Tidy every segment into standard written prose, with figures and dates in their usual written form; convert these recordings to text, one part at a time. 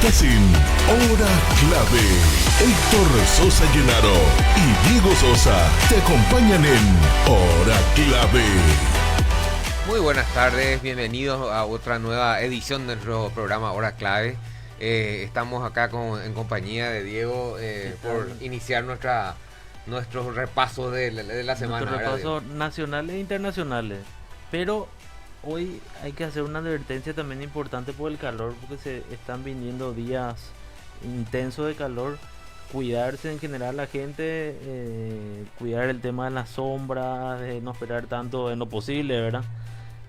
Estás en Hora Clave. Héctor Sosa Llenaro y Diego Sosa te acompañan en Hora Clave. Muy buenas tardes, bienvenidos a otra nueva edición de nuestro programa Hora Clave. Estamos acá en compañía de Diego por iniciar nuestro repaso de la semana. Nuestro repaso nacionales e internacionales. Pero hoy hay que hacer una advertencia también importante por el calor, porque se están viniendo días intensos de calor. Cuidarse en general la gente, cuidar el tema de las sombras, de no esperar tanto en lo posible, ¿verdad?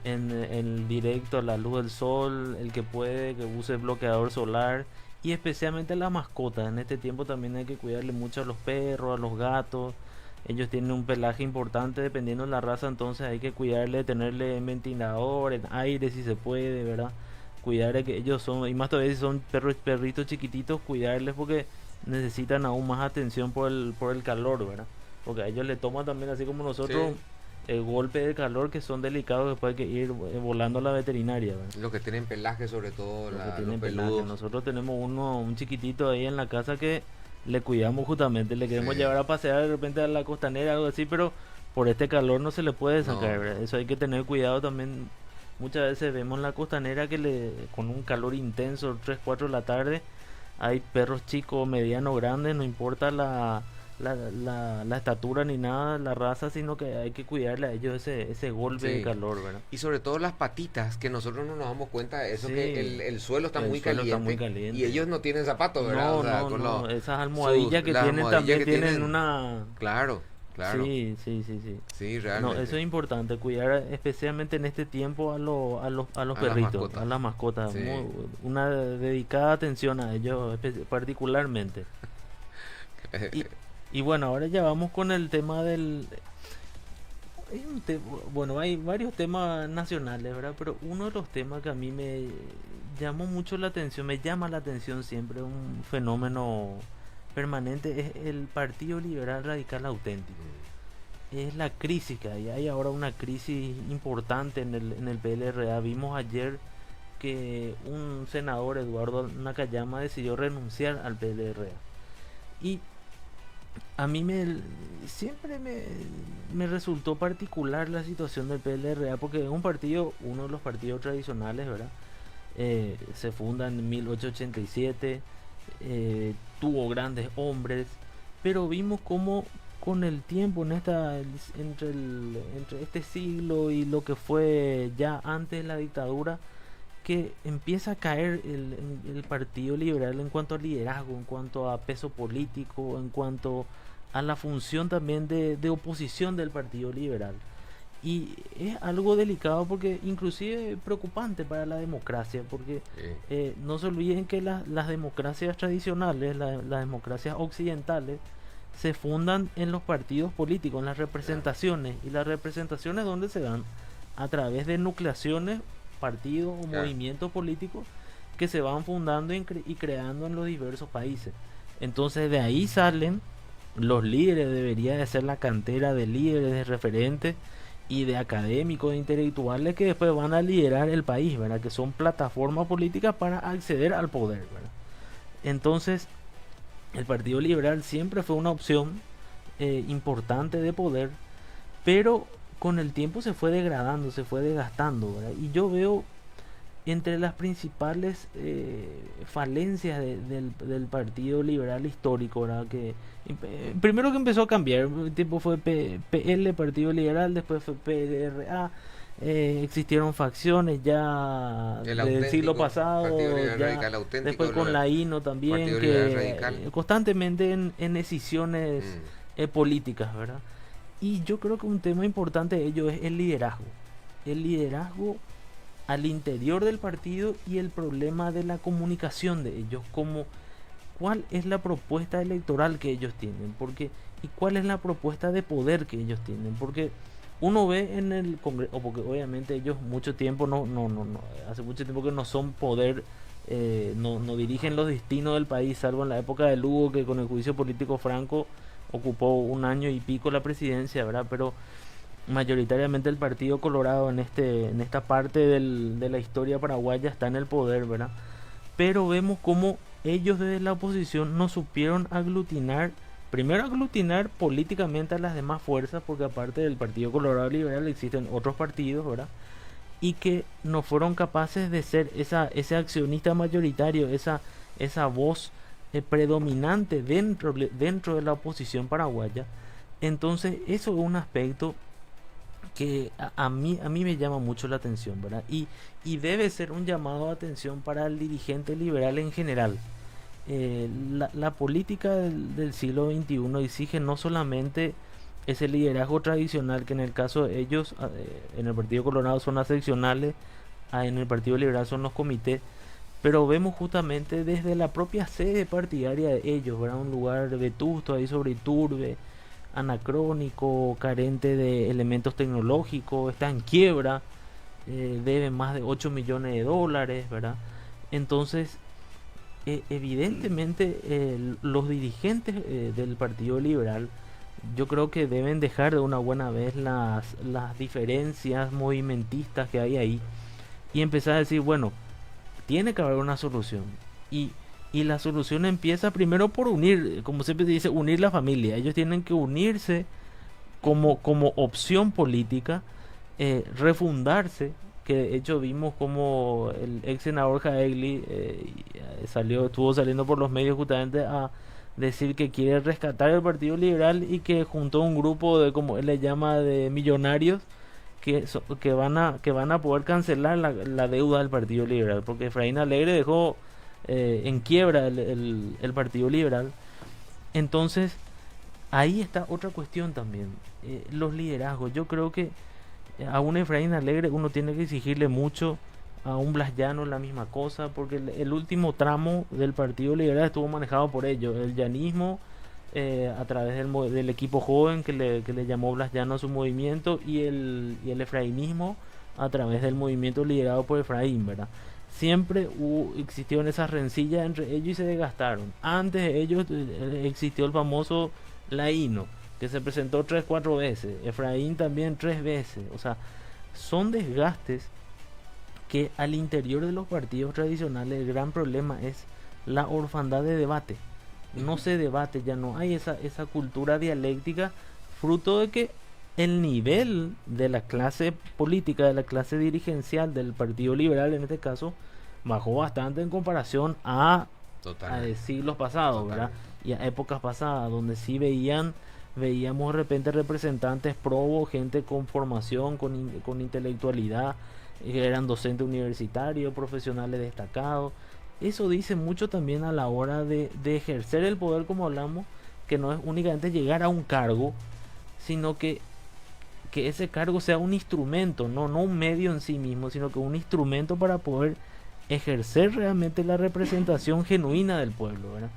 En el directo, a la luz del sol, el que puede, que use bloqueador solar, y especialmente las mascotas. En este tiempo también hay que cuidarle mucho a los perros, a los gatos. Ellos tienen un pelaje importante dependiendo de la raza, entonces hay que cuidarle, tenerle en ventilador, en aire si se puede, ¿verdad? Cuidar de que ellos son, y más todavía si son perritos chiquititos, cuidarles porque necesitan aún más atención por el calor, ¿verdad? Porque a ellos le toman también, así como nosotros, sí, el golpe de calor, que son delicados, después hay que ir volando a la veterinaria, ¿verdad? Los que tienen pelaje, sobre todo, los que tienen los pelaje. peludos. Nosotros tenemos un chiquitito ahí en la casa que le cuidamos justamente, le queremos llevar a pasear de repente a la costanera, algo así, pero por este calor no se le puede sacar, ¿verdad? Eso hay que tener cuidado también. Muchas veces vemos en la costanera que con un calor intenso, 3, 4 de la tarde, hay perros chicos, medianos, grandes, no importa la estatura ni nada, la raza, sino que hay que cuidarle a ellos ese golpe de calor, ¿verdad? Y sobre todo las patitas, que nosotros no nos damos cuenta de eso, que el suelo está muy caliente y ellos no tienen zapatos, ¿verdad? No, o sea, no, esas almohadillas que tienen también tienen una... Claro. Sí, realmente. No, eso es importante, cuidar especialmente en este tiempo a los perritos, a las mascotas, sí. Una dedicada atención a ellos particularmente. Y bueno, ahora ya vamos con el tema del... hay varios temas nacionales, ¿verdad? Pero uno de los temas que a mí me llama la atención siempre, un fenómeno permanente, es el Partido Liberal Radical Auténtico. Es la crisis que hay ahora, una crisis importante en el PLRA. Vimos ayer que un senador, Eduardo Nakayama, decidió renunciar al PLRA. Y a mí siempre me resultó particular la situación del PLRA, porque es un partido, uno de los partidos tradicionales, ¿verdad? Se funda en 1887, tuvo grandes hombres, pero vimos cómo con el tiempo, entre este siglo y lo que fue ya antes de la dictadura, que empieza a caer el Partido Liberal en cuanto a liderazgo, en cuanto a peso político, en cuanto a la función también de oposición del Partido Liberal. Y es algo delicado, porque inclusive preocupante para la democracia, porque no se olviden que las democracias tradicionales, las democracias occidentales, se fundan en los partidos políticos, en las representaciones, y las representaciones donde se dan a través de nucleaciones, partidos o movimientos políticos que se van fundando y creando en los diversos países. Entonces de ahí salen los líderes, debería de ser la cantera de líderes, de referentes y de académicos, de intelectuales, que después van a liderar el país, ¿verdad? Que son plataformas políticas para acceder al poder, ¿verdad? Entonces el Partido Liberal siempre fue una opción importante de poder, pero con el tiempo se fue degradando, se fue desgastando, ¿verdad? Y yo veo entre las principales falencias del Partido Liberal histórico, ¿verdad? Que primero que empezó a cambiar, el tiempo fue PL, Partido Liberal, después fue PLRA, existieron facciones ya del siglo pasado, después con la INO también, que constantemente en decisiones políticas, ¿verdad? Y yo creo que un tema importante de ello es el liderazgo al interior del partido, y el problema de la comunicación de ellos, como cuál es la propuesta electoral que ellos tienen, y cuál es la propuesta de poder que ellos tienen, porque uno ve en el Congreso, porque obviamente ellos mucho tiempo hace mucho tiempo que no son poder, no dirigen los destinos del país, salvo en la época de Lugo, que con el juicio político Franco ocupó 1 año y pico la presidencia, ¿verdad? Pero mayoritariamente el Partido Colorado en esta parte de la historia paraguaya está en el poder, ¿verdad? pero vemos cómo ellos desde la oposición no supieron aglutinar, primero aglutinar políticamente a las demás fuerzas, porque aparte del Partido Colorado Liberal existen otros partidos, ¿verdad? Y que no fueron capaces de ser ese accionista mayoritario, esa voz predominante dentro de la oposición paraguaya. Entonces eso es un aspecto que a mí me llama mucho la atención, ¿verdad? Y debe ser un llamado de atención para el dirigente liberal en general. La política del siglo XXI exige no solamente ese liderazgo tradicional, que en el caso de ellos, en el Partido Colorado son las seccionales, en el Partido Liberal son los comités, pero vemos justamente desde la propia sede partidaria de ellos, ¿verdad? Un lugar vetusto ahí sobre Iturbe, anacrónico, carente de elementos tecnológicos, está en quiebra, debe más de 8 millones de dólares, ¿verdad? Entonces, evidentemente los dirigentes del Partido Liberal, yo creo que deben dejar de una buena vez las diferencias movimentistas que hay ahí y empezar a decir, bueno, tiene que haber una solución. Y la solución empieza primero por unir, como siempre se dice, unir la familia. Ellos tienen que unirse como opción política, refundarse, que de hecho vimos como el ex senador Jaegli estuvo saliendo por los medios justamente a decir que quiere rescatar el Partido Liberal y que juntó un grupo de, como él le llama, de millonarios que van a poder cancelar la deuda del Partido Liberal, porque Efraín Alegre dejó en quiebra el Partido Liberal. Entonces ahí está otra cuestión también, los liderazgos. Yo creo que a un Efraín Alegre uno tiene que exigirle mucho, a un Blas Llanos la misma cosa, porque el último tramo del Partido Liberal estuvo manejado por ellos, el llanismo, a través del equipo joven que le llamó Blas Llanos a su movimiento, y el efrainismo a través del movimiento liderado por Efraín, ¿verdad? Siempre existieron esas rencillas entre ellos y se desgastaron. Antes de ellos existió el famoso Laíno, que se presentó 3-4 veces, Efraín también 3 veces. O sea, son desgastes que al interior de los partidos tradicionales el gran problema es la orfandad de debate. No se debate, ya no hay esa cultura dialéctica, fruto de que el nivel de la clase política, de la clase dirigencial del Partido Liberal en este caso, bajó bastante en comparación a siglos pasados, ¿verdad? Y a épocas pasadas, donde sí veíamos de repente representantes probos, gente con formación, con intelectualidad, eran docentes universitarios, profesionales destacados. Eso dice mucho también a la hora de ejercer el poder, como hablamos, que no es únicamente llegar a un cargo, sino que ese cargo sea un instrumento, no un medio en sí mismo, sino que un instrumento para poder ejercer realmente la representación genuina del pueblo, ¿verdad?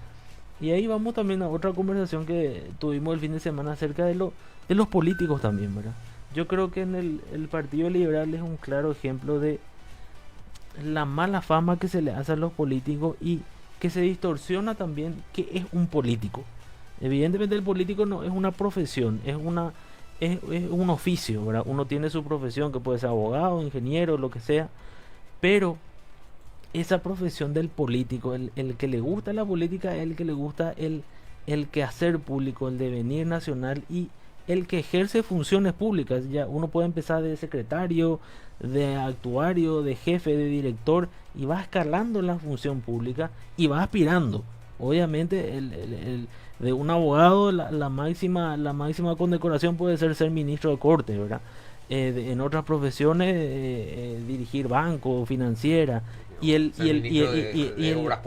Y ahí vamos también a otra conversación que tuvimos el fin de semana acerca de los políticos también, ¿verdad? Yo creo que en el Partido Liberal es un claro ejemplo de la mala fama que se le hace a los políticos y que se distorsiona también qué es un político. Evidentemente el político no es una profesión, es un oficio, ¿verdad? Uno tiene su profesión, que puede ser abogado, ingeniero, lo que sea, pero esa profesión del político, el que le gusta la política, el que le gusta el quehacer público, el devenir nacional y el que ejerce funciones públicas. Ya uno puede empezar de secretario, de actuario, de jefe, de director, y va escalando la función pública y va aspirando. Obviamente de un abogado la máxima condecoración puede ser ministro de corte, ¿verdad? En otras profesiones dirigir banco, financiera, y el ministro de Obras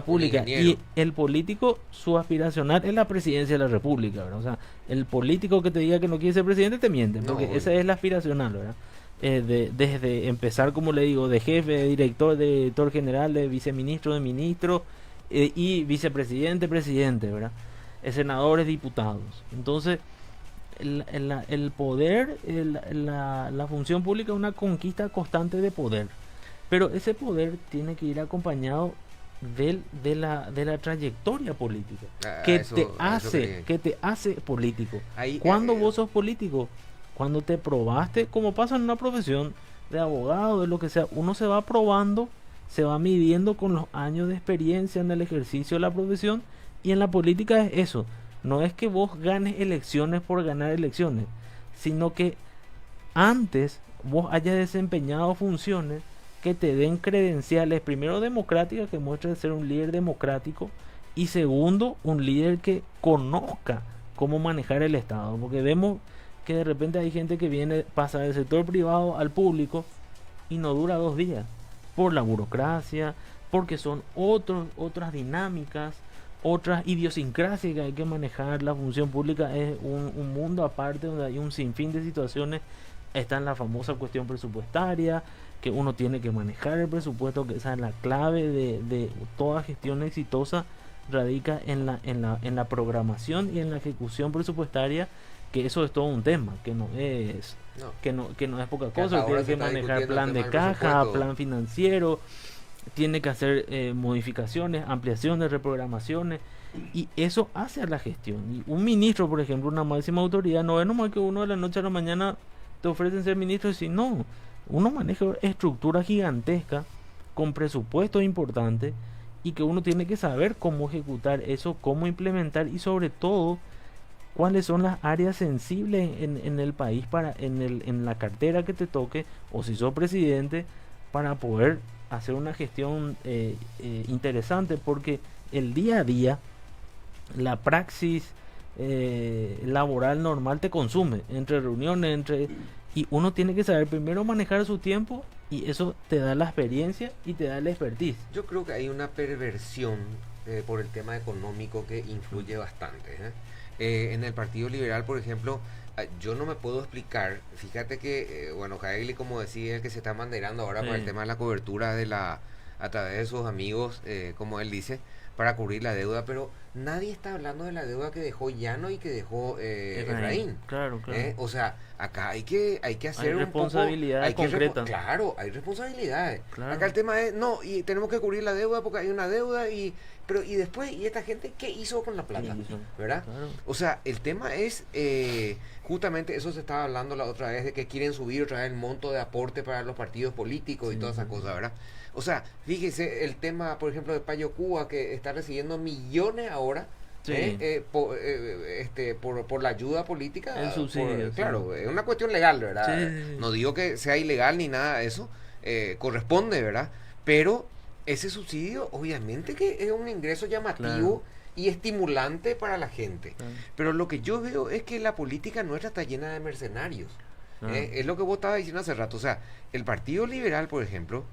Públicas, y el político, su aspiracional es la presidencia de la República, ¿verdad? O sea, el político que te diga que no quiere ser presidente te miente, porque esa es la aspiracional, ¿verdad? Desde empezar, como le digo, de jefe, de director general, de viceministro, de ministro, y vicepresidente, presidente, ¿verdad? Senadores, diputados. Entonces el poder, la función pública es una conquista constante de poder, pero ese poder tiene que ir acompañado de la trayectoria política que te hace político. Cuando vos sos político, cuando te probaste, como pasa en una profesión de abogado, de lo que sea, uno se va probando se va midiendo con los años de experiencia en el ejercicio de la profesión, y en la política es eso. No es que vos ganes elecciones por ganar elecciones, sino que antes vos hayas desempeñado funciones que te den credenciales, primero democráticas, que muestren ser un líder democrático, y segundo, un líder que conozca cómo manejar el Estado, porque vemos que de repente hay gente que pasa del sector privado al público y no dura 2 días, por la burocracia, porque son otras dinámicas, otras idiosincrasias que hay que manejar. La función pública es un mundo aparte, donde hay un sinfín de situaciones. Está en la famosa cuestión presupuestaria, que uno tiene que manejar el presupuesto, que esa es la clave de toda gestión exitosa, radica en la programación y en la ejecución presupuestaria, que eso es todo un tema, que no es poca cosa. Tiene que manejar plan de caja, plan financiero, tiene que hacer modificaciones, ampliaciones, reprogramaciones, y eso hace a la gestión. Y un ministro, por ejemplo, una máxima autoridad, no es nomás que uno de la noche a la mañana te ofrecen ser ministro, y si no, uno maneja estructuras gigantescas con presupuestos importantes, y que uno tiene que saber cómo ejecutar eso, cómo implementar, y sobre todo cuáles son las áreas sensibles en el país, en la cartera que te toque, o si sos presidente, para poder hacer una gestión interesante, porque el día a día, la praxis laboral normal te consume, entre reuniones, y uno tiene que saber primero manejar su tiempo, y eso te da la experiencia y te da la expertise. Yo creo que hay una perversión por el tema económico que influye bastante. En el Partido Liberal, por ejemplo, yo no me puedo explicar. Fíjate que, Jaegli, como decía, el que se está manderando ahora por el tema de la cobertura a través de sus amigos, como él dice, para cubrir la deuda, pero nadie está hablando de la deuda que dejó Llano y que dejó Efraín. Claro. O sea, acá hay que hacer un responsabilidades poco, concretas. Claro, hay responsabilidades. Claro. Acá el tema es, y tenemos que cubrir la deuda porque hay una deuda, y después, ¿y esta gente qué hizo con la plata? ¿Verdad? Claro. O sea, el tema es, justamente eso se estaba hablando la otra vez, de que quieren subir otra vez el monto de aporte para los partidos políticos y todas esas cosas, ¿verdad? O sea, fíjese el tema, por ejemplo, de Payo Cuba, que está recibiendo millones ahora, por la ayuda política. El subsidio. Claro, es una cuestión legal, ¿verdad? Sí. No digo que sea ilegal ni nada de eso, corresponde, ¿verdad? Pero ese subsidio, obviamente que es un ingreso llamativo, y estimulante para la gente. Pero lo que yo veo es que la política nuestra está llena de mercenarios. Es lo que vos estabas diciendo hace rato. O sea, el Partido Liberal, por ejemplo,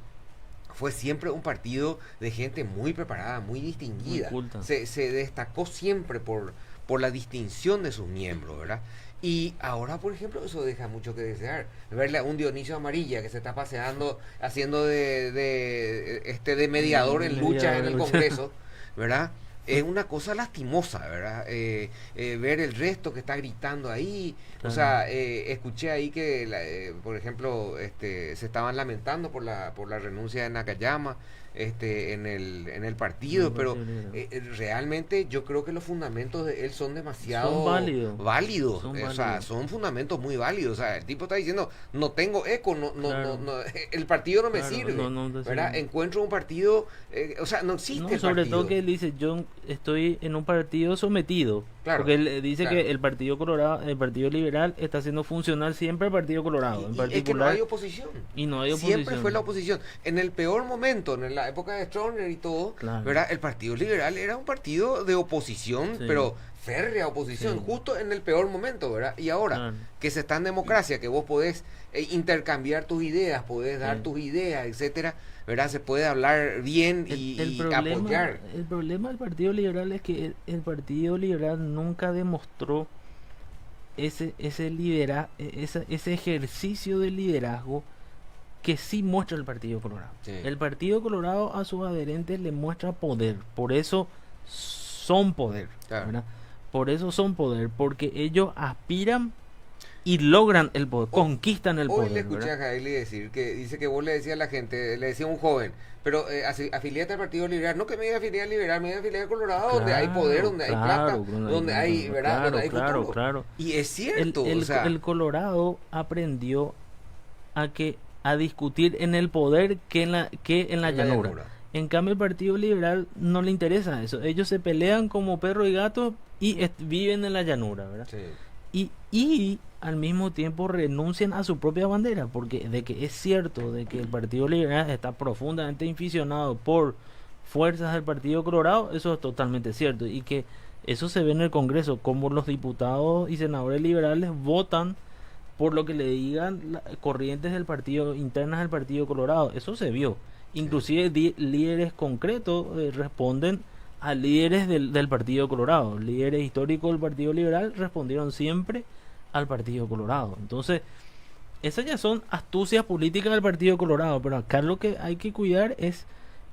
fue siempre un partido de gente muy preparada, muy distinguida. Muy culta. Se destacó siempre por la distinción de sus miembros, ¿verdad? Y ahora, por ejemplo, eso deja mucho que desear. Verle a un Dionisio Amarilla que se está paseando, haciendo de mediador en luchas en el Congreso, ¿verdad? Es una cosa lastimosa, ¿verdad? Ver el resto que está gritando ahí. O sea, escuché ahí que, por ejemplo, se estaban lamentando por la renuncia de Nakayama en el partido, pero realmente yo creo que los fundamentos de él son demasiado válidos. O sea, son fundamentos muy válidos. O sea, el tipo está diciendo, no tengo eco, no, el partido no me sirve, ¿verdad? Encuentro un partido, o sea, no existe el sobre partido. todo que él dice, yo estoy en un partido sometido. Claro, porque él dice que el Partido Colorado, el Partido Liberal, está haciendo funcional siempre el Partido Colorado. En particular, es que no hay oposición. Y no hay oposición. Siempre fue la oposición. En el peor momento, en la época de Stroessner y todo, ¿verdad? El Partido Liberal era un partido de oposición, pero férrea oposición, justo en el peor momento, ¿verdad? Y ahora, que se está en democracia, que vos podés intercambiar tus ideas, podés dar tus ideas, etcétera, ¿verdad? Se puede hablar bien y apoyar. El problema del Partido Liberal es que el Partido Liberal nunca demostró ese ejercicio de liderazgo que sí muestra el Partido Colorado. El Partido Colorado a sus adherentes le muestra poder, por eso son poder, ¿verdad? Por eso son poder, porque ellos aspiran y logran el poder, conquistan el poder. Hoy le escuché a Jaeli decir que dice que vos le decías a la gente, le decía a un joven, pero afiliate al Partido Liberal, no que me diga afiliar al Liberal, me diga afiliar al Colorado, donde hay poder, donde hay plata, donde hay, ¿verdad? Donde hay futuro. Claro. Y es cierto, el Colorado aprendió a que a discutir en el poder que en la llanura. En cambio, el Partido Liberal no le interesa eso. Ellos se pelean como perro y gato y viven en la llanura, ¿verdad? Sí. Y al mismo tiempo renuncian a su propia bandera, porque de que es cierto de que el Partido Liberal está profundamente inficionado por fuerzas del Partido Colorado, eso es totalmente cierto, y que eso se ve en el Congreso, como los diputados y senadores liberales votan por lo que le digan corrientes del partido, internas del Partido Colorado. Eso se vio. Inclusive líderes concretos responden a líderes del Partido Colorado. Líderes históricos del Partido Liberal respondieron siempre al Partido Colorado. Entonces, esas ya son astucias políticas del Partido Colorado, pero acá lo que hay que cuidar es,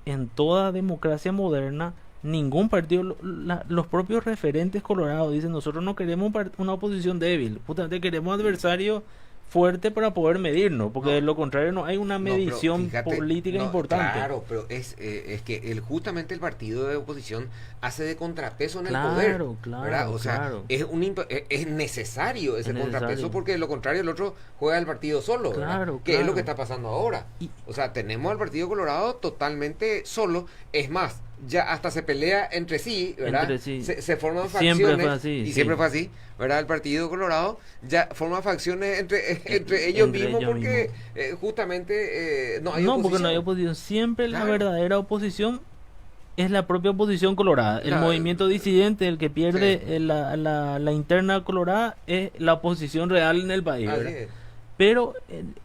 en toda democracia moderna, ningún partido, los propios referentes colorados dicen: nosotros no queremos una oposición débil, justamente queremos adversario fuerte para poder medirnos, porque de lo contrario no hay una medición política importante. Claro, pero es que justamente el partido de oposición hace de contrapeso en el poder. Claro, o sea, es necesario ese contrapeso, porque de lo contrario el otro juega el partido solo, que es lo que está pasando ahora. O sea, tenemos al Partido Colorado totalmente solo, es más, ya hasta se pelea entre sí, ¿verdad? Se forman facciones, siempre fue así, siempre fue así, ¿verdad? El Partido Colorado ya forma facciones entre ellos mismos, porque justamente no hay oposición. Porque no hay oposición. Siempre la verdadera oposición es la propia oposición colorada. El movimiento disidente, el que pierde la interna colorada, es la oposición real en el país, ¿verdad? Pero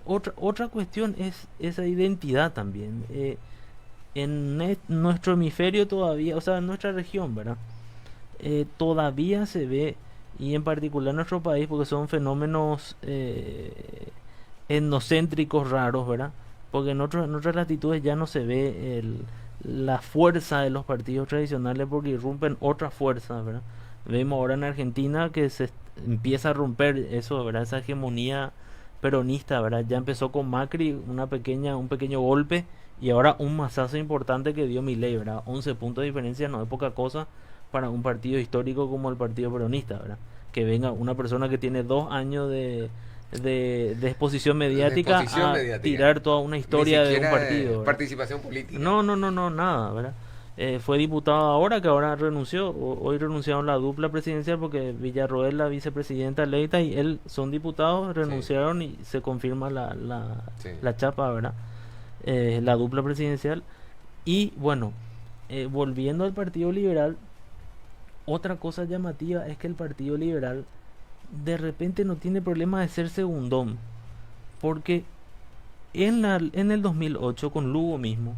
otra cuestión es esa identidad también. En nuestro hemisferio todavía, o sea, en nuestra región, ¿verdad? Todavía se ve, y en particular en nuestro país, porque son fenómenos etnocéntricos raros, ¿verdad? Porque en otras latitudes ya no se ve la fuerza de los partidos tradicionales, porque irrumpen otras fuerzas, ¿verdad? Vemos ahora en Argentina que se empieza a romper eso, ¿verdad? Esa hegemonía peronista, ¿verdad? Ya empezó con Macri un pequeño golpe, y ahora un masazo importante que dio Milei, ¿verdad? 11 puntos de diferencia no es poca cosa para un partido histórico como el Partido Peronista, ¿verdad? Que venga una persona que tiene 2 años de exposición mediática tirar toda una historia de un partido. Participación política. No, nada, ¿verdad? Fue diputado ahora, que ahora renunció. Hoy renunciaron la dupla presidencial, porque Villarroel, la vicepresidenta electa, y él son diputados, renunciaron, y se confirma la chapa, ¿verdad? La dupla presidencial. Y bueno, volviendo al Partido Liberal, otra cosa llamativa es que el Partido Liberal de repente no tiene problema de ser segundón, porque en el 2008 con Lugo mismo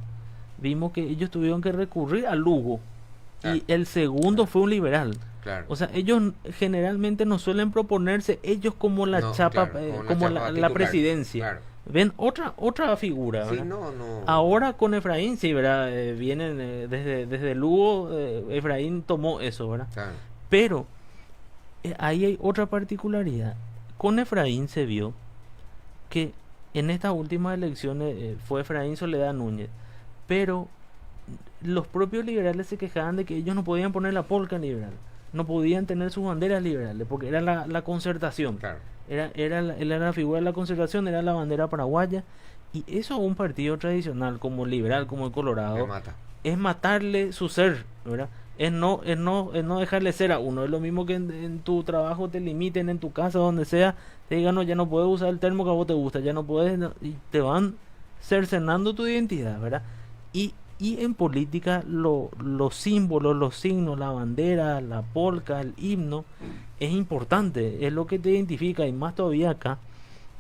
vimos que ellos tuvieron que recurrir a Lugo, y el segundo fue un liberal. O sea, ellos generalmente no suelen proponerse ellos como la chapa, como la presidencia. Ven otra figura, ¿verdad? Ahora con Efraín, sí, ¿verdad? Vienen desde Lugo, Efraín tomó eso, ¿verdad? Pero ahí hay otra particularidad. Con Efraín se vio que en estas últimas elecciones fue Efraín Soledad Núñez, pero los propios liberales se quejaban de que ellos no podían poner la polca liberal, no podían tener sus banderas liberales, porque era la concertación. Era la figura de la concertación, era la bandera paraguaya, y eso a un partido tradicional como liberal, como el Colorado, es matarle su ser, ¿verdad? Es no dejarle ser a uno. Es lo mismo que en tu trabajo te limiten, en tu casa, donde sea, te digan: no, ya no puedes usar el termo que a vos te gusta, ya no puedes, y te van cercenando tu identidad, ¿verdad? Y en política los símbolos, los signos, la bandera, la polca, el himno, es importante, es lo que te identifica, y más todavía acá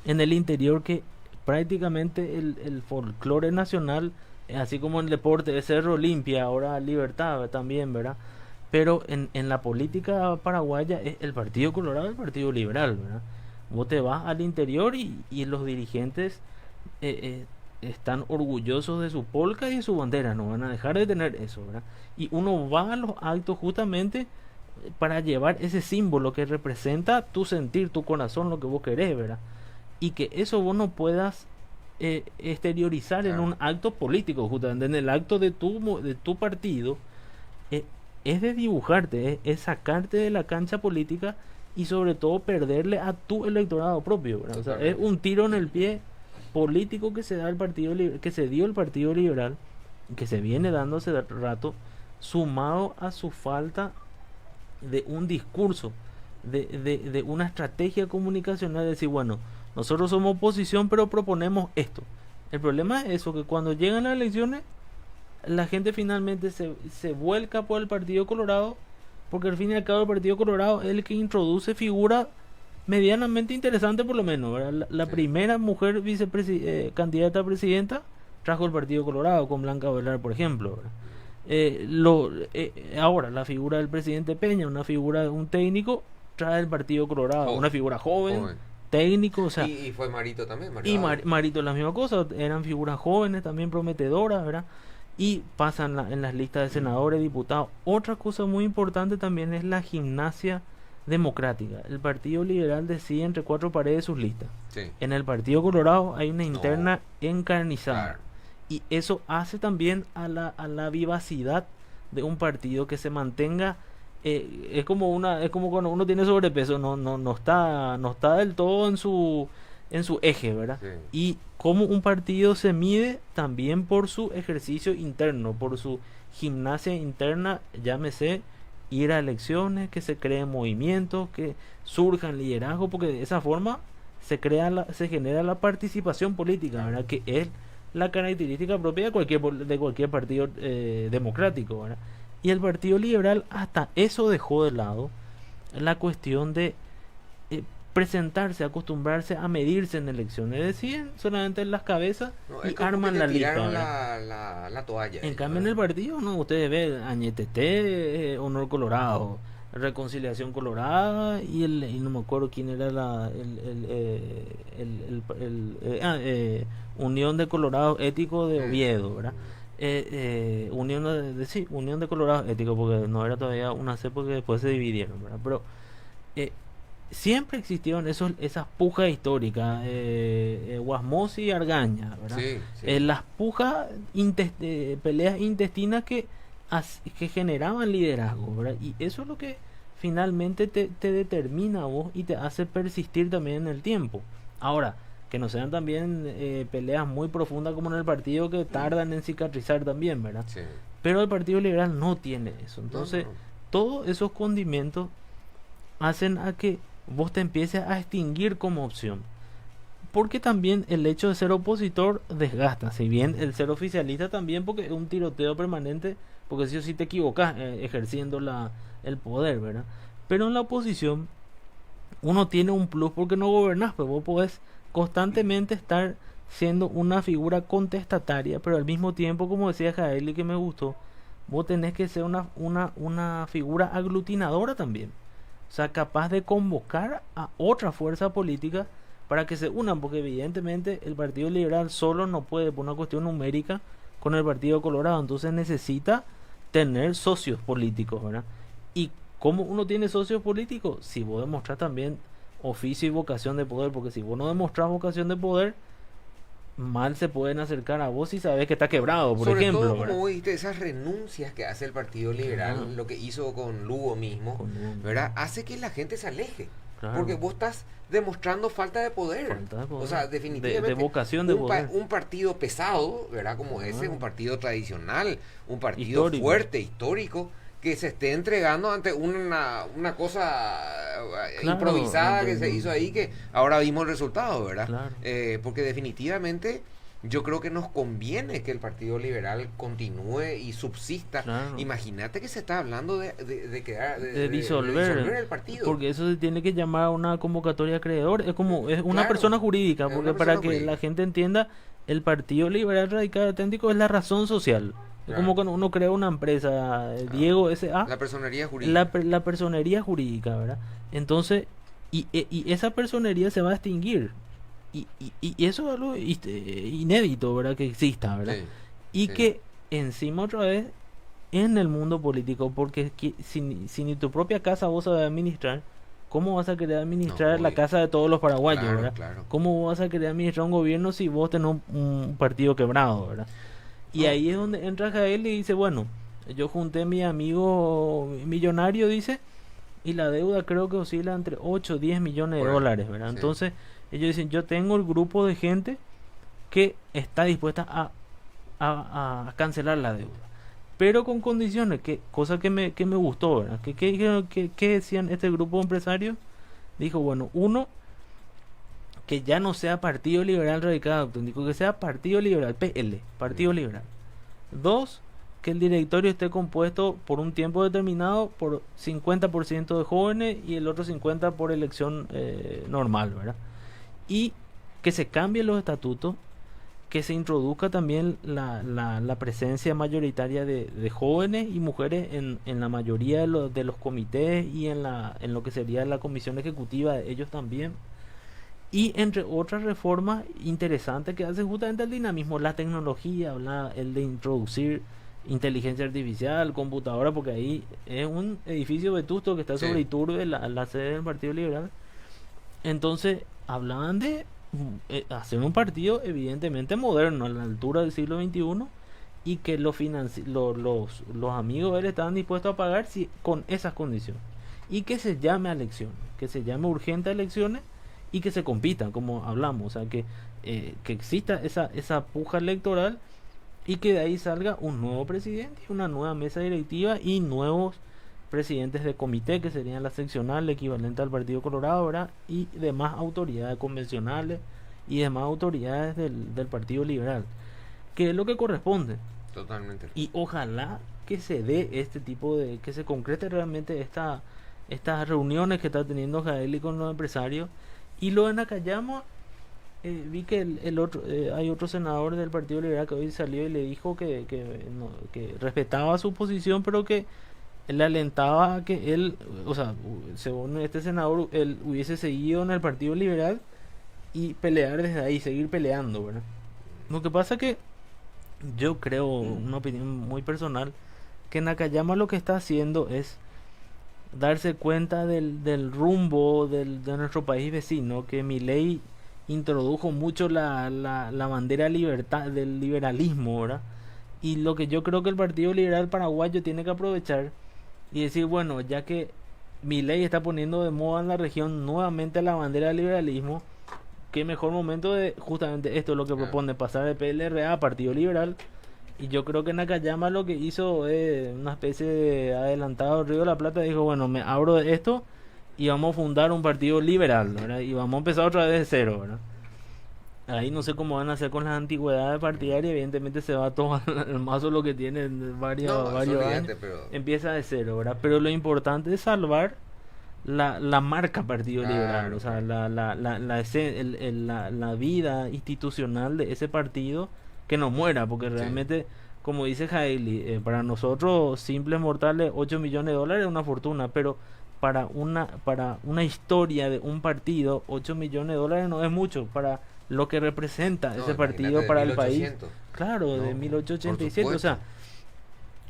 en el interior, que prácticamente el folclore nacional, así como en el deporte, es Cerro Olimpia, ahora Libertad también, ¿verdad? Pero en la política paraguaya es el Partido Colorado, el Partido Liberal, ¿verdad? Vos te vas al interior y los dirigentes están orgullosos de su polca y de su bandera, no van a dejar de tener eso, ¿verdad? Y uno va a los actos justamente para llevar ese símbolo que representa tu sentir, tu corazón, lo que vos querés, ¿verdad? Y que eso vos no puedas exteriorizar en un acto político, justamente en el acto de tu partido, es de dibujarte, es sacarte de la cancha política, y sobre todo perderle a tu electorado propio, ¿verdad? O sea, es un tiro en el pie político que se da el que se dio el Partido Liberal, que se viene dando hace rato, sumado a su falta de un discurso, de una estrategia comunicacional, de decir, bueno, nosotros somos oposición pero proponemos esto. El problema es eso, que cuando llegan las elecciones la gente finalmente se vuelca por el Partido Colorado, porque al fin y al cabo el Partido Colorado es el que introduce figuras medianamente interesantes, por lo menos, ¿verdad? La primera mujer candidata a presidenta trajo el Partido Colorado con Blanca Velar, por ejemplo, ¿verdad? Ahora la figura del presidente Peña, una figura de un técnico, trae el Partido Colorado, una figura joven. Técnico, o sea, y fue Marito también, Marito la misma cosa, eran figuras jóvenes también prometedoras, ¿verdad? Y pasan en las listas de senadores, diputados. Otra cosa muy importante también es la gimnasia democrática. El Partido Liberal decide entre cuatro paredes sus listas. Sí. En el Partido Colorado hay una interna encarnizada. Claro. Y eso hace también a la vivacidad de un partido que se mantenga. Es como cuando uno tiene sobrepeso, no está del todo en su eje, ¿verdad? Sí. Y como un partido se mide también por su ejercicio interno, por su gimnasia interna, llámese ir a elecciones, que se creen movimientos, que surjan liderazgo, porque de esa forma se genera la participación política, ¿verdad? Que es la característica propia de cualquier partido democrático, ¿verdad? Y el Partido Liberal hasta eso dejó de lado la cuestión de presentarse, acostumbrarse a medirse en elecciones. Deciden solamente en las cabezas y arman la lista. La toalla. En cambio en el partido, no, ustedes ven Añetete, Honor Colorado, Reconciliación Colorada y no me acuerdo quién era Unión de Colorado Ético de Oviedo, ¿verdad? Unión de Colorado Ético, porque no era todavía una C, porque después se dividieron, ¿verdad? Pero siempre existieron esas pujas históricas, Guasmosi y Argaña, ¿verdad? Sí, sí. Las pujas, peleas intestinas que generaban liderazgo, ¿verdad? Y eso es lo que finalmente te determina a vos y te hace persistir también en el tiempo. Ahora, que no sean también peleas muy profundas como en el partido, que tardan en cicatrizar también, ¿verdad? Sí. Pero el Partido Liberal no tiene eso. Entonces, todos esos condimentos hacen a que vos te empieces a extinguir como opción. Porque también el hecho de ser opositor desgasta, si bien el ser oficialista también, porque es un tiroteo permanente, porque si o sí te equivocas ejerciendo el poder, ¿verdad? Pero en la oposición uno tiene un plus porque no gobernás, pues vos podés constantemente estar siendo una figura contestataria, pero al mismo tiempo, como decía Jaeli, que me gustó, vos tenés que ser una figura aglutinadora también. O sea, capaz de convocar a otra fuerza política para que se unan, porque evidentemente el Partido Liberal solo no puede, por una cuestión numérica, con el Partido Colorado. Entonces necesita tener socios políticos, ¿verdad? Y ¿cómo uno tiene socios políticos? Si vos demostrás también oficio y vocación de poder, porque si vos no demostrás vocación de poder, mal se pueden acercar a vos si sabes que está quebrado, por ejemplo. Sobre todo, como viste, esas renuncias que hace el Partido Liberal, lo que hizo con Lugo mismo, ¿verdad? Hace que la gente se aleje. Claro. Porque vos estás demostrando falta de poder. O sea, definitivamente. De vocación de poder. Un partido pesado, ¿verdad? Como ese, un partido tradicional, un partido fuerte, histórico, que se esté entregando ante una cosa improvisada que se hizo ahí, que ahora vimos el resultado, ¿verdad? Claro. Porque definitivamente yo creo que nos conviene que el Partido Liberal continúe y subsista. Claro. Imagínate que se está hablando de disolver el partido. Porque eso se tiene que llamar a una convocatoria acreedor. Es como es una persona jurídica, porque para que la gente entienda, el Partido Liberal Radical Auténtico es la razón social. Es como cuando uno crea una empresa, Diego S.A. La personería jurídica. La personería jurídica, ¿verdad? Entonces, y esa personería se va a extinguir. Y eso es algo inédito, ¿verdad? Que exista, ¿verdad? Sí, que encima otra vez en el mundo político, porque si ni tu propia casa vos sabés administrar, ¿cómo vas a querer administrar la casa de todos los paraguayos, ¿verdad? Claro. ¿Cómo vas a querer administrar un gobierno si vos tenés un partido quebrado, ¿verdad? Y ahí es donde entra Jael y dice, bueno, yo junté a mi amigo millonario, dice, y la deuda creo que oscila entre 8 o 10 millones de dólares, ¿verdad? Sí. Entonces ellos dicen, yo tengo el grupo de gente que está dispuesta a cancelar la deuda, pero con condiciones, cosa que me gustó, ¿verdad? ¿Qué decían este grupo de empresarios? Dijo, bueno, uno, que ya no sea Partido Liberal Radical Auténtico, que sea Partido Liberal, PL, Partido Liberal. Dos, que el directorio esté compuesto por un tiempo determinado por 50% de jóvenes y el otro 50% por elección normal, ¿verdad? Y que se cambien los estatutos, que se introduzca también la presencia mayoritaria de jóvenes y mujeres en la mayoría de los comités y en lo que sería la comisión ejecutiva de ellos también. Y entre otras reformas interesantes que hacen justamente el dinamismo, la tecnología, el de introducir inteligencia artificial, computadora, porque ahí es un edificio vetusto que está sobre Iturbe, la sede del Partido Liberal. Entonces hablaban de hacer un partido evidentemente moderno a la altura del siglo XXI, y que los amigos de él estaban dispuestos a pagar con esas condiciones, y que se llame a elecciones, que se llame urgente a elecciones, y que se compitan, como hablamos, o sea, que exista esa puja electoral, y que de ahí salga un nuevo presidente, una nueva mesa directiva y nuevos presidentes de comité, que serían la seccional equivalente al Partido Colorado, ¿verdad? Y demás autoridades convencionales y demás autoridades del Partido Liberal, que es lo que corresponde. Totalmente. Y ojalá que se dé este tipo que se concrete realmente estas reuniones que está teniendo Jaeli con los empresarios. Y lo de Nakayama, vi que el otro hay otro senador del Partido Liberal que hoy salió y le dijo que respetaba su posición, pero que le alentaba a que él, o sea, según este senador, él hubiese seguido en el Partido Liberal y pelear desde ahí, seguir peleando, ¿verdad? Lo que pasa que yo creo, una opinión muy personal, que Nakayama lo que está haciendo es darse cuenta del rumbo de nuestro país vecino, que Milei introdujo mucho la bandera del liberalismo, ¿verdad? Y lo que yo creo que el Partido Liberal Paraguayo tiene que aprovechar y decir, bueno, ya que Milei está poniendo de moda en la región nuevamente la bandera del liberalismo, qué mejor momento de justamente esto es lo que propone, pasar de PLRA a Partido Liberal. Y yo creo que Nakayama lo que hizo es una especie de adelantado Río de la Plata. Dijo, bueno, me abro de esto y vamos a fundar un partido liberal, ¿verdad? Y vamos a empezar otra vez de cero, ¿verdad? Ahí no sé cómo van a hacer con las antigüedades partidarias. Evidentemente se va todo el mazo lo que tiene varios años. Pero empieza de cero, ¿verdad? Pero lo importante es salvar la marca Partido Liberal, o sea, la vida institucional de ese partido, que no muera, porque realmente, como dice Jaeli, para nosotros simples mortales 8 millones de dólares es una fortuna, pero para una historia de un partido 8 millones de dólares no es mucho para lo que representa ese partido para el país. Claro, de 1887, o sea,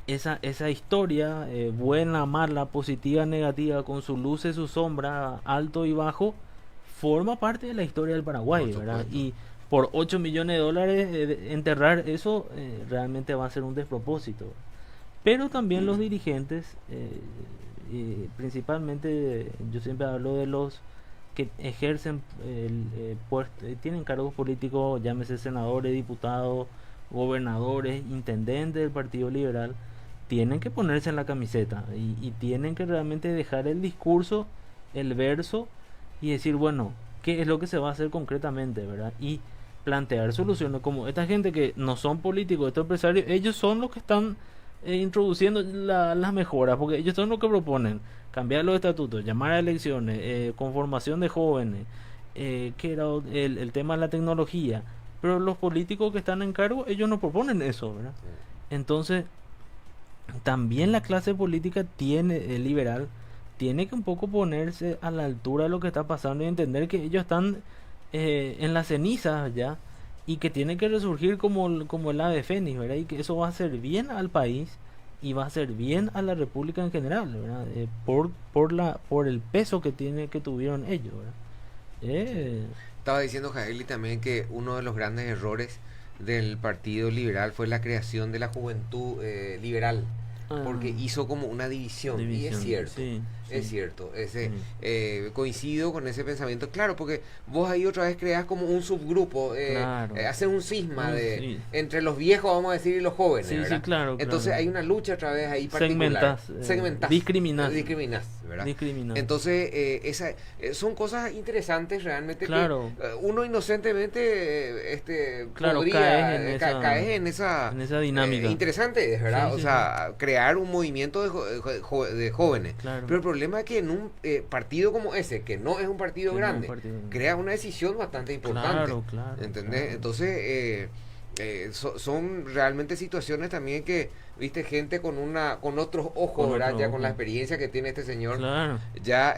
esa historia, buena, mala, positiva, negativa, con su luz y su sombra, alto y bajo, forma parte de la historia del Paraguay, ¿verdad? Y por 8 millones de dólares enterrar eso realmente va a ser un despropósito. Pero también los dirigentes, principalmente yo siempre hablo de los que ejercen tienen cargos políticos, llámese senadores, diputados, gobernadores, intendentes del Partido Liberal, tienen que ponerse en la camiseta y tienen que realmente dejar el discurso, el verso, y decir, bueno, qué es lo que se va a hacer concretamente, ¿verdad? Y plantear soluciones, como esta gente que no son políticos, estos empresarios, ellos son los que están introduciendo las mejoras, porque ellos son los que proponen cambiar los estatutos, llamar a elecciones, conformación de jóvenes, que era el tema de la tecnología, pero los políticos que están en cargo, ellos no proponen eso, ¿verdad? Entonces también la clase política liberal tiene que un poco ponerse a la altura de lo que está pasando y entender que ellos están en las cenizas ya, y que tienen que resurgir como el ave fénix, ¿verdad? Y que eso va a hacer bien al país y va a hacer bien a la república en general, ¿verdad? Por el peso que tuvieron ellos, ¿verdad? Estaba diciendo Jaeli también que uno de los grandes errores del Partido Liberal fue la creación de la Juventud Liberal, porque hizo como una división, y es cierto. Sí. es cierto. Ese, Mm. coincido con ese pensamiento. Claro, porque vos ahí otra vez creás como un subgrupo, Claro. haces un cisma Sí. entre los viejos, vamos a decir, y los jóvenes, Sí, sí, ¿verdad? claro, Entonces claro. hay una lucha otra vez ahí particular. Segmentás, discriminás. Discriminás, ¿verdad? Discriminás. Entonces, son cosas interesantes realmente Claro. que uno inocentemente Claro, podría caes en esa en esa dinámica. interesante, es verdad. Sí, O sí, sea, crear un movimiento de jóvenes. Claro. Pero el problema es que en un partido como ese, que no es un partido Que no es un grande, partido grande. crea una decisión bastante importante. Claro, claro, ¿Entendés? claro. Entonces, son realmente situaciones también que, viste, gente con otros ojos, Con ¿verdad? otros Ya con la ojos. experiencia que tiene este señor, Claro. ya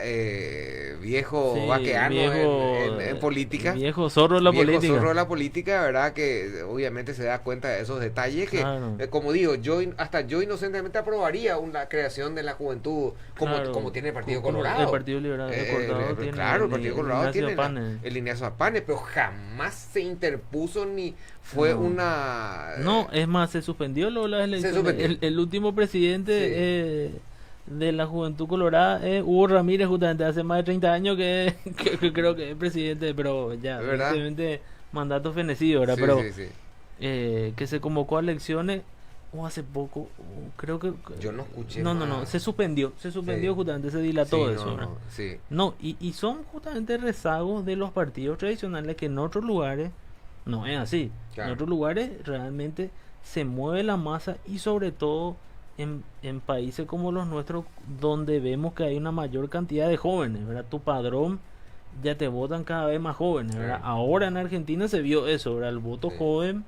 viejo Sí, vaqueano viejo, en política. Viejo zorro de la Viejo política. zorro de la política, ¿verdad? Que obviamente se da cuenta de esos detalles que, Claro. como digo, hasta yo inocentemente aprobaría una creación de la juventud Claro. como tiene el Partido Como Colorado. El Partido Liberal Colorado tiene Claro, el Partido Colorado Ignacio tiene Panes. el Ignacio Apane, pero jamás se interpuso ni fue No. una... No, es más, se suspendió luego las elecciones. suspendió. El último presidente Sí. de la Juventud Colorada es Hugo Ramírez, justamente hace más de 30 años que creo que es presidente, pero ya, ¿Verdad? evidentemente mandato fenecido, ¿verdad? Sí, Pero sí, sí. que se convocó a elecciones o hace poco, creo que... Yo no escuché No, más. se suspendió Sí. justamente, se dilató Sí, eso, no, ¿verdad? no, sí. No, y son justamente rezagos de los partidos tradicionales que en otros lugares no es así. Claro. En otros lugares realmente se mueve la masa y sobre todo en países como los nuestros donde vemos que hay una mayor cantidad de jóvenes, ¿verdad? Tu padrón ya te votan cada vez más jóvenes, ¿verdad? Claro. Ahora en Argentina se vio eso, ¿verdad? El voto Sí. joven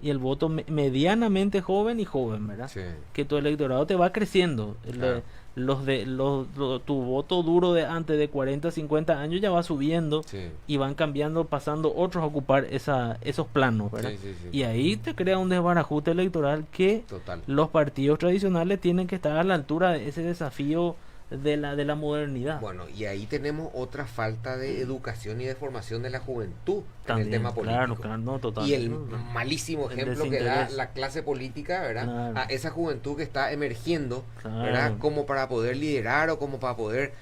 y el voto medianamente joven y joven, ¿verdad? Sí. Que tu electorado te va creciendo. Claro. Tu voto duro de antes de 40, 50 años ya va subiendo Sí. y van cambiando, pasando otros a ocupar esos planos, ¿verdad? Sí, sí, sí. Y ahí te crea un desbarajuste electoral que Total. los partidos tradicionales tienen que estar a la altura de ese desafío de la modernidad. Bueno, y ahí tenemos otra falta de educación y de formación de la juventud También, en el tema político. claro, claro, no, total. Y el No, no. malísimo El ejemplo que da desinterés. la clase política, ¿verdad? Claro. A esa juventud que está emergiendo, Claro. ¿verdad? Como para poder liderar o como para poder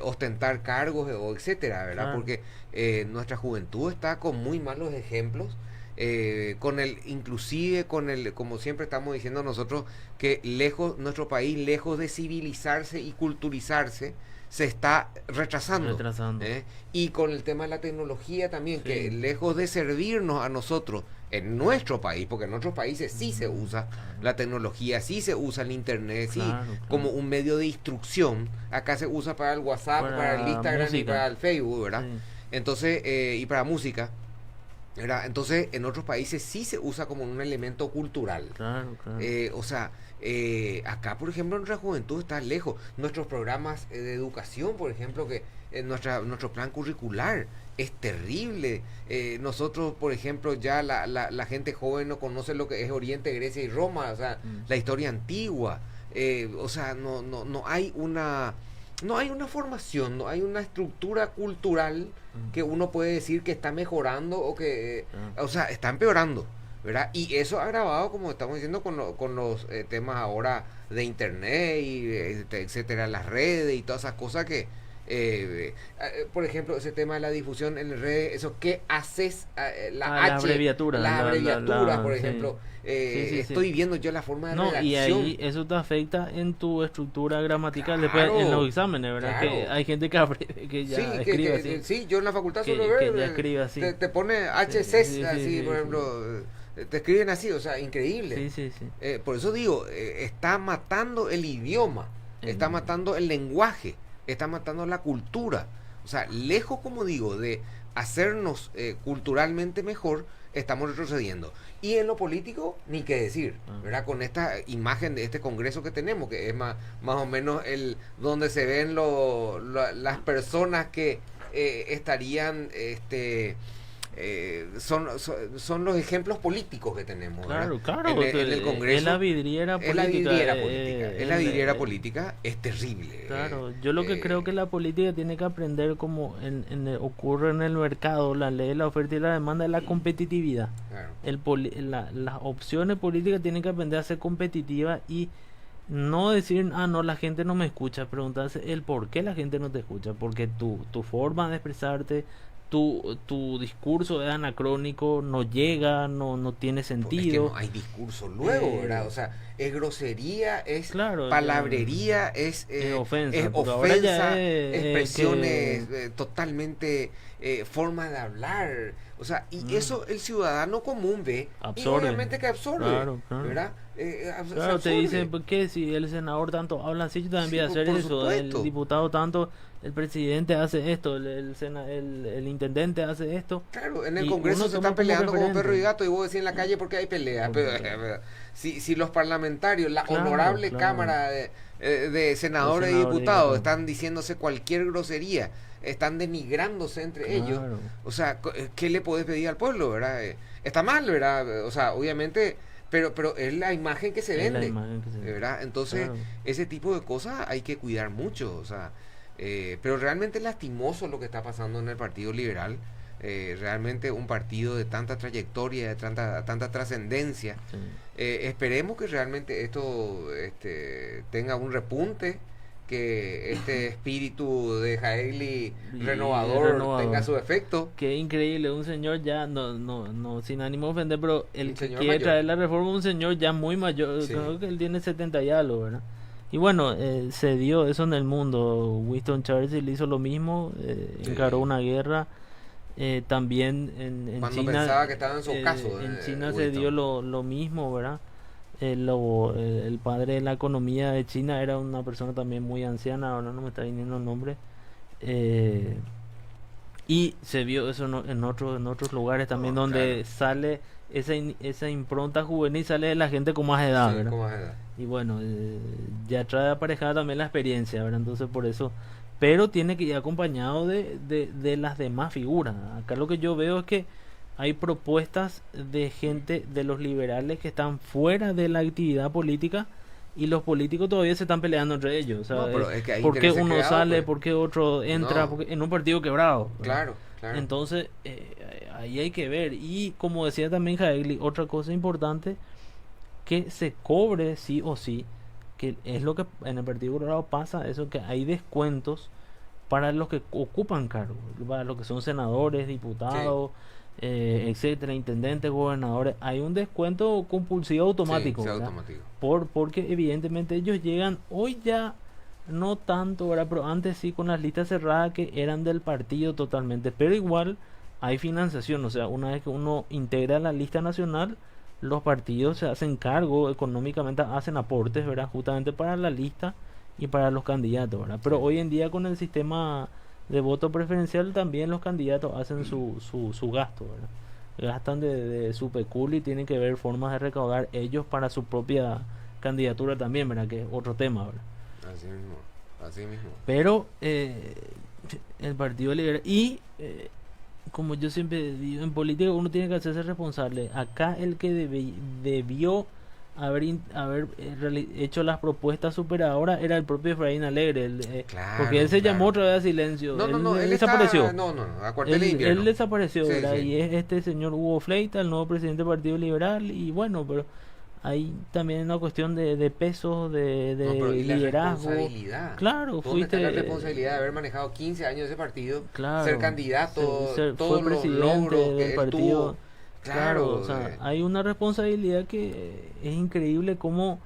ostentar cargos o etcétera, ¿verdad? Claro. Porque nuestra juventud está con muy malos ejemplos. Inclusive con el, como siempre estamos diciendo nosotros, que nuestro país, lejos de civilizarse y culturizarse, se está retrasando. ¿Eh? Y con el tema de la tecnología también, Sí. que lejos de servirnos a nosotros en nuestro país, porque en otros países sí se usa la tecnología, sí se usa el internet, sí, Claro, claro. como un medio de instrucción. Acá se usa para el WhatsApp, para el Instagram y música. para el Facebook, ¿verdad? Sí. Entonces, y para música, ¿verdad? Entonces, en otros países sí se usa como un elemento cultural. Claro, claro. O sea, acá, por ejemplo, nuestra juventud está lejos. Nuestros programas de educación, por ejemplo, que nuestro plan curricular es terrible. Nosotros, por ejemplo, ya la gente joven no conoce lo que es Oriente, Grecia y Roma, o sea, la historia antigua. O sea, no hay una... No hay una formación, no hay una estructura cultural que uno puede decir que está mejorando o que, o sea, está empeorando, ¿verdad? Y eso agravado, como estamos diciendo, con los temas ahora de internet y etcétera, las redes y todas esas cosas que, por ejemplo, ese tema de la difusión en redes, eso, ¿qué haces? La abreviatura. Las abreviaturas, por sí. ejemplo. Sí. Estoy viendo yo la forma de No, redacción. y ahí eso te afecta en tu estructura gramatical después Claro, en los exámenes, ¿verdad? claro. Que hay gente que ya Sí, escribe así. sí, yo en la facultad Que- suelo ver, que ya escribe así. te pone HC, sí, así, sí, por sí, ejemplo, te escriben así, o sea, increíble. Sí, sí, sí. Por eso digo, está matando el idioma, está matando el lenguaje, está matando la cultura. O sea, lejos, como digo, de hacernos culturalmente mejor, estamos retrocediendo. Y en lo político, ni qué decir, ¿verdad? Con esta imagen de este congreso que tenemos, que es más o menos donde se ven las personas que estarían... son los ejemplos políticos que tenemos, Claro, ¿verdad? claro. En el Congreso Es la vidriera política. es la vidriera política. Es la vidriera el- política, es terrible. Claro, yo lo que creo que la política tiene que aprender como ocurre en el mercado, la ley de la oferta y la demanda, es la competitividad. Claro. Las opciones políticas tienen que aprender a ser competitivas y no decir, no, la gente no me escucha, preguntarse el por qué la gente no te escucha, porque tu forma de expresarte, tu discurso es anacrónico, no llega, no tiene Es que sentido. no hay discurso luego, ¿verdad? O sea, es grosería, es Claro, palabrería, es ofensa, es pero ahora ya ofensa, es, expresiones totalmente, forma de hablar. O sea, y eso el ciudadano común ve y Absorbe. obviamente que absorbe, Claro, claro. ¿verdad? Se Claro, te absorbe. dicen, ¿por qué si el senador tanto habla así, yo también Sí, voy a hacer por eso, supuesto. el diputado tanto, el presidente hace esto, el intendente hace esto. Claro, en el Y Congreso uno se toma están como peleando como referente. perro y gato y vos decís en la calle porque hay peleas. Pero, si los parlamentarios, la Claro, honorable claro. Cámara de senadores y senadores y diputados diputados. están diciéndose cualquier grosería, están denigrándose entre ellos, Claro. o sea, ¿qué le podés pedir al pueblo, verdad? Está mal, ¿verdad? O sea, obviamente, pero es la imagen que se Es la vende, imagen que se ve. ¿verdad? Entonces, Claro. ese tipo de cosas hay que cuidar mucho, o sea, pero realmente es lastimoso lo que está pasando en el Partido Liberal. Realmente un partido de tanta trayectoria, de tanta trascendencia. Sí. Esperemos que realmente esto tenga un repunte, que este espíritu de Jaeli Y renovador tenga su efecto. Qué increíble, un señor ya, sin ánimo de ofender, pero el Un que señor quiere mayor. traer la reforma, un señor ya muy mayor, Sí. creo que él tiene 70 y algo, ¿verdad? Y bueno, se dio eso en el mundo. Winston Churchill hizo lo mismo, Sí. encaró una guerra. También en Cuando China, pensaba que estaba en su caso, en China se Winston. dio lo mismo, ¿verdad? El padre de la economía de China era una persona también muy anciana, ahora no me está viniendo el nombre. eh, y se vio eso en otros lugares también, No, donde claro. sale esa impronta juvenil, sale de la gente con más edad, Sí, ¿verdad? ¿cómo es edad? Y bueno, ya trae aparejada también la experiencia, ¿verdad? Entonces por eso, pero tiene que ir acompañado de las demás figuras. Acá lo que yo veo es que hay propuestas de gente de los liberales que están fuera de la actividad política y los políticos todavía se están peleando entre ellos. O sea, No, pero es que hay ¿por qué intereses uno creados, sale? pues. ¿Por qué otro entra? No. Porque en un partido quebrado, ¿verdad? Claro, claro. Entonces, ahí hay que ver. Y como decía también Jaegli, otra cosa importante, que se cobre sí o sí, que es lo que en el Partido Colorado pasa, eso que hay descuentos para los que ocupan cargos, para los que son senadores, diputados, etcétera, intendentes, gobernadores, hay un descuento compulsivo automático, Sí, ¿verdad? automático. Porque evidentemente ellos llegan hoy ya no tanto, ¿verdad? Pero antes sí con las listas cerradas que eran del partido totalmente, pero igual hay financiación, o sea, una vez que uno integra la lista nacional, los partidos se hacen cargo económicamente, hacen aportes, ¿verdad? Justamente para la lista y para los candidatos, ¿verdad? Pero hoy en día con el sistema de voto preferencial también los candidatos hacen su gasto, ¿verdad? Gastan de su pecul y tienen que ver formas de recaudar ellos para su propia candidatura también, ¿verdad? Que es otro tema, ¿verdad? Así mismo, así mismo. Pero el Partido Liberal y como yo siempre digo, en política uno tiene que hacerse responsable. Acá el que debió haber hecho las propuestas superadoras era el propio Efraín Alegre, Claro, porque él se claro. llamó otra vez a silencio. No, él está- desapareció. No, a cuartel de Él invierno. desapareció, Sí, ¿verdad? sí. Y es este señor Hugo Fleita, el nuevo presidente del Partido Liberal. Y bueno, pero hay también una cuestión de pesos, de No, pero ¿y la liderazgo. responsabilidad? Claro, ¿Dónde está la fuiste. responsabilidad de haber manejado 15 años ese partido? Claro, Ser candidato, fue todos los presidente logros que del él partido. tuvo. Claro, O sea, hay una responsabilidad que es increíble cómo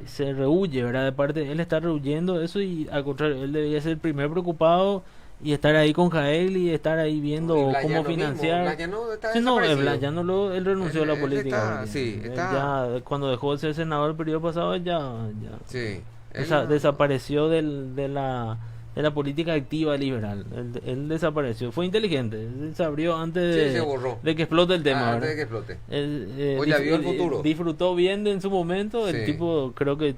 se rehuye, ¿verdad? De parte de él está rehuyendo eso y al contrario, él debería ser el primer preocupado y estar ahí con Jael y estar ahí viendo Y Blaya cómo lo mismo, financiar. Blaya no está Sí, no, desaparecido. ya no él renunció a la Él política. está- porque sí, él está- ya cuando dejó de ser senador el periodo pasado ya Sí. desapareció de la política activa liberal. Él desapareció. Fue inteligente. Él se abrió antes Sí, se borró. de que explote el tema. Antes ¿verdad? de que explote. Él, Pues ya vio el futuro. disfrutó bien en su momento. El Sí. tipo creo que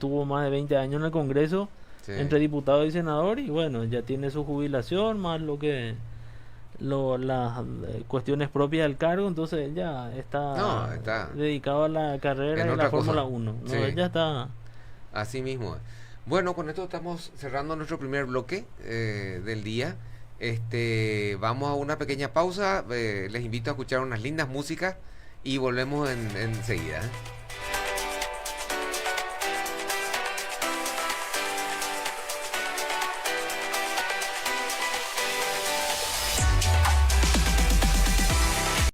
tuvo más de 20 años en el Congreso Sí. entre diputado y senador y bueno, ya tiene su jubilación más las cuestiones propias del cargo, entonces él ya está, está dedicado a la carrera en y otra la Fórmula cosa. 1. Sí. Él ya está. Así mismo. Bueno, con esto estamos cerrando nuestro primer bloque del día. Vamos a una pequeña pausa. Les invito a escuchar unas lindas músicas y volvemos enseguida.